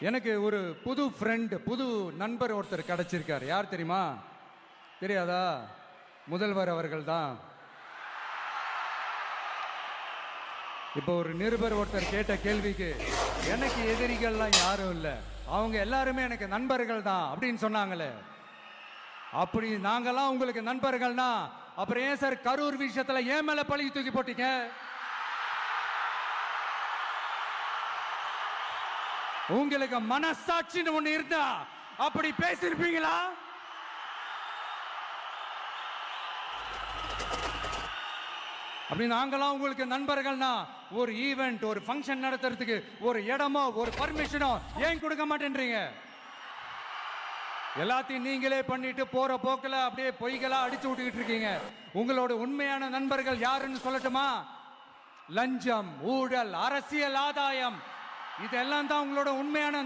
எனக்கு ஒரு புது ஃப்ரெண்ட், புது நண்பர் ஒருத்தர் கிடைச்சிருக்கார். யார் தெரியுமா? தெரியாதா? முதல்வர் அவர்கள் தான். இப்போ ஒரு நிருபர் ஒருத்தர் கேட்ட கேள்விக்கு எனக்கு எதிரிகள்லாம் யாரும் இல்லை, அவங்க எல்லாருமே எனக்கு நண்பர்கள் தான் அப்படின்னு சொன்னாங்களே. அப்படி நாங்கெல்லாம் உங்களுக்கு நண்பர்கள்னா அப்புறம் ஏன் சார் கரூர் விஷயத்துல ஏன் மேல பழி தூக்கி போட்டீங்க? உங்களுக்கு மனசாட்சின்னு ஒண்ணு இருந்தா அப்படி பேசிருப்பீங்களா? அப்படி நாங்களாம் உங்களுக்கு நண்பர்கள்னா ஒரு ஈவெண்ட், ஒரு ஃபங்க்ஷன் நடத்துறதுக்கு ஒரு இடமோ ஒரு பர்மிஷனோ ஏன் கொடுக்க மாட்டேன்றீங்க? எல்லாத்தையும் நீங்களே பண்ணிட்டு போற போக்கில் அப்படியே பொய்களா அடிச்சு விட்டுக்கிட்டு இருக்கீங்க. உங்களோட உண்மையான நண்பர்கள் யாருன்னு சொல்லட்டுமா? லஞ்சம், ஊழல், அரசியல் ஆதாயம், இதெல்லாம் தான் உங்களோட உண்மையான